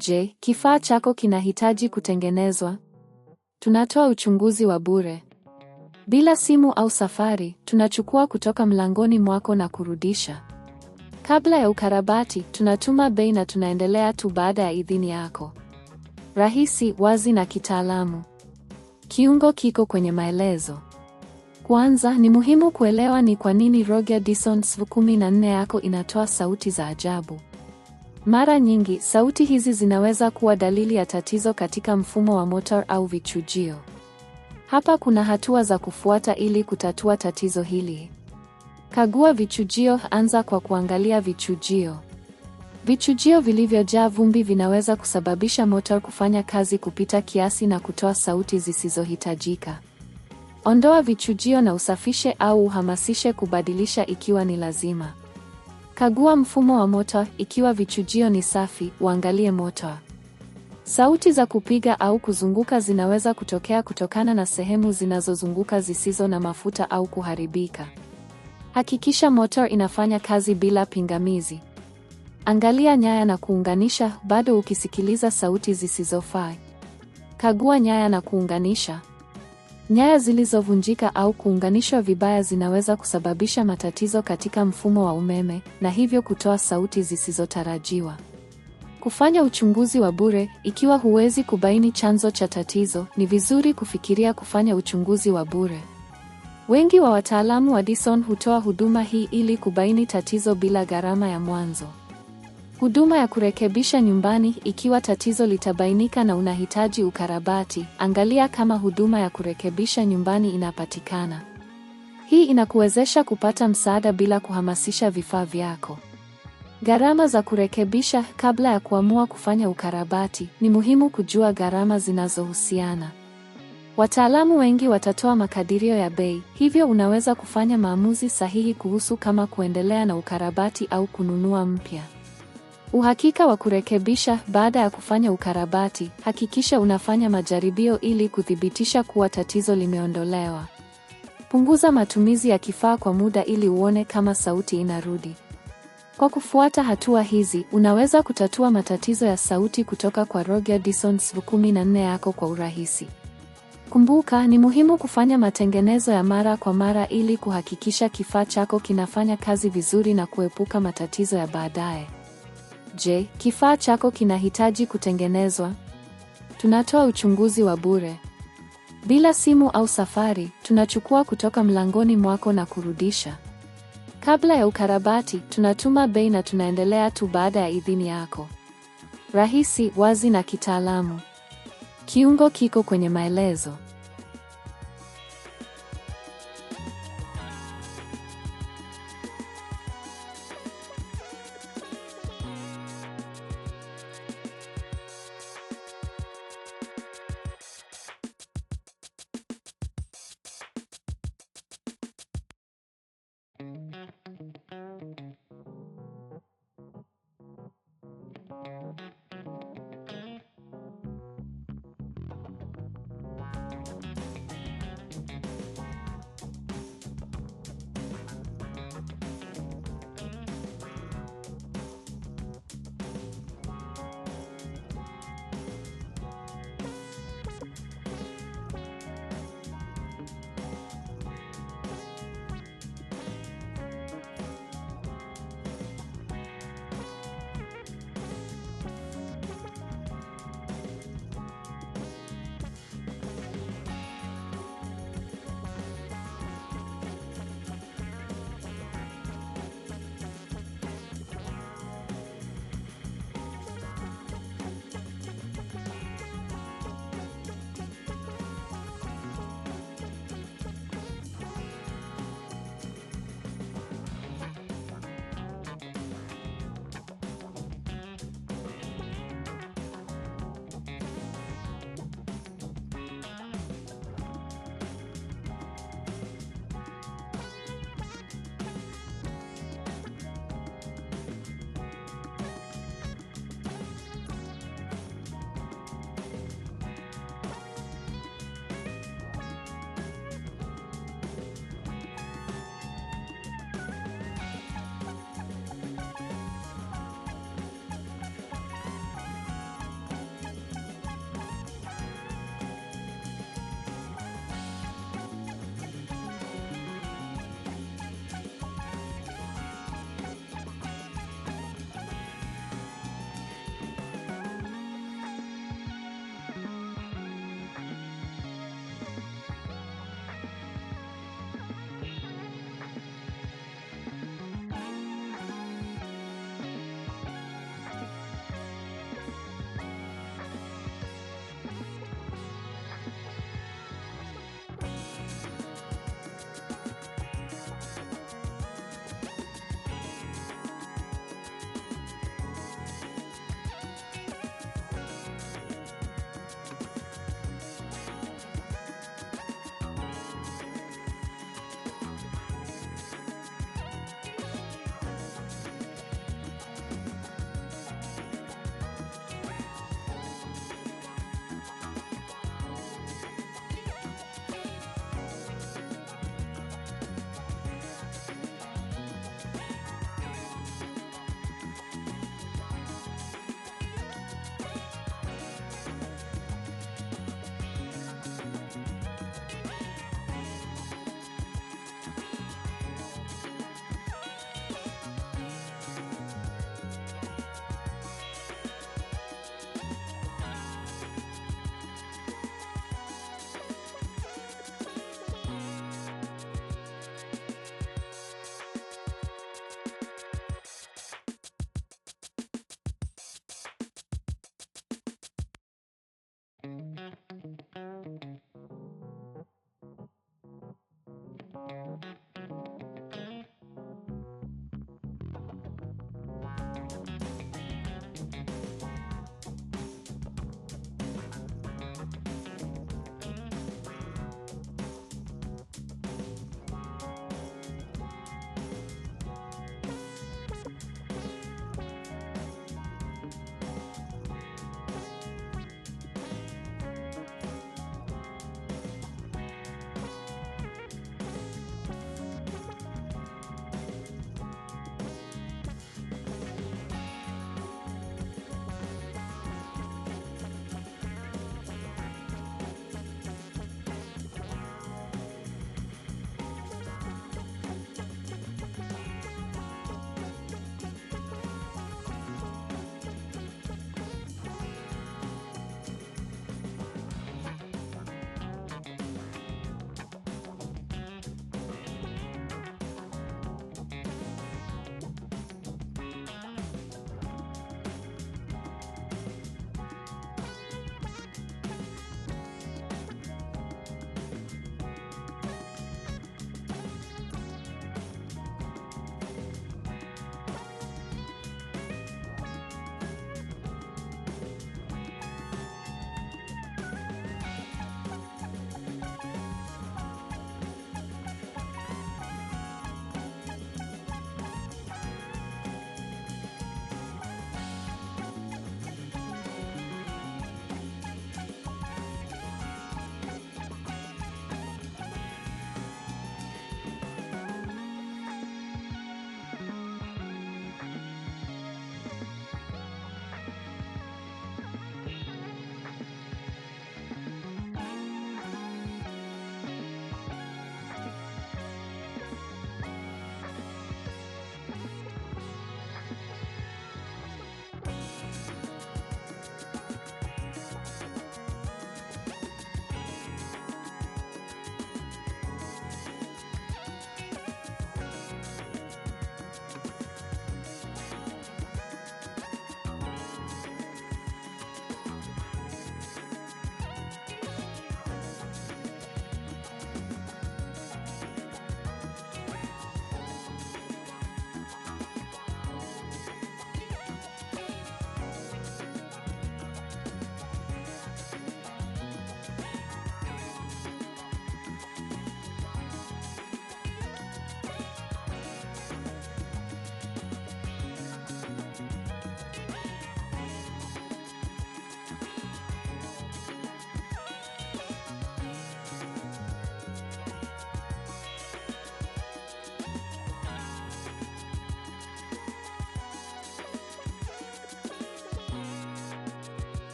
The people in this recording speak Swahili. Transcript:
Je, kifaa chako kinahitaji kutengenezwa? Tunatoa uchunguzi wa bure. Bila simu au safari, tunachukua kutoka mlangoni mwako na kurudisha. Kabla ya ukarabati, tunatuma bei na tunaendelea tu baada ya idhini yako. Rahisi, wazi na kitaalamu. Kiungo kiko kwenye maelezo. Kwanza, ni muhimu kuelewa ni kwa nini Roger Dyson SV14 yako inatoa sauti za ajabu. Mara nyingi, sauti hizi zinaweza kuwa dalili ya tatizo katika mfumo wa motor au vichujio. Hapa kuna hatua za kufuata ili kutatua tatizo hili. Kagua vichujio. Anza kwa kuangalia vichujio. Vichujio vilivyojaa vumbi vinaweza kusababisha motor kufanya kazi kupita kiasi na kutoa sauti zisizohitajika. Ondoa vichujio na usafishe au uhamasishe kubadilisha ikiwa ni lazima. Kagua mfumo wa motor. Ikiwa vichujio ni safi, uangalie motor. Sauti za kupiga au kuzunguka zinaweza kutokea kutokana na sehemu zinazozunguka zisizo na mafuta au kuharibika. Hakikisha motor inafanya kazi bila pingamizi. Angalia nyaya na kuunganisha, bado ukisikiliza sauti zisizofaa. Kagua nyaya na kuunganisha. Nyaya zilizovunjika au kuunganishwa vibaya zinaweza kusababisha matatizo katika mfumo wa umeme na hivyo kutoa sauti zisizotarajiwa. Kufanya uchunguzi wa bure. Ikiwa huwezi kubaini chanzo cha tatizo, ni vizuri kufikiria kufanya uchunguzi wa bure. Wengi wa wataalamu wa Dyson hutoa huduma hii ili kubaini tatizo bila gharama ya mwanzo. Huduma ya kurekebisha nyumbani. Ikiwa tatizo litabainika na unahitaji ukarabati, angalia kama huduma ya kurekebisha nyumbani inapatikana. Hii inakuwezesha kupata msaada bila kuhamasisha vifaa vyako. Gharama za kurekebisha. Kabla ya kuamua kufanya ukarabati, ni muhimu kujua gharama zinazohusiana. Wataalamu wengi watatoa makadirio ya bei, hivyo unaweza kufanya maamuzi sahihi kuhusu kama kuendelea na ukarabati au kununua mpya. Uhakika wa kurekebisha. Baada ya kufanya ukarabati, hakikisha unafanya majaribio ili kuthibitisha kuwa tatizo limeondolewa. Punguza matumizi ya kifaa kwa muda ili uone kama sauti inarudi. Kwa kufuata hatua hizi, unaweza kutatua matatizo ya sauti kutoka kwa Roger Dyson SV14 yako kwa urahisi. Kumbuka, ni muhimu kufanya matengenezo ya mara kwa mara ili kuhakikisha kifaa chako kinafanya kazi vizuri na kuepuka matatizo ya baadaye. Je, kifaa chako kinahitaji kutengenezwa? Tunatoa uchunguzi wa bure. Bila simu au safari, tunachukua kutoka mlangoni mwako na kurudisha. Kabla ya ukarabati, tunatuma bei na tunaendelea tu baada ya idhini yako. Rahisi, wazi na kitaalamu. Kiungo kiko kwenye maelezo.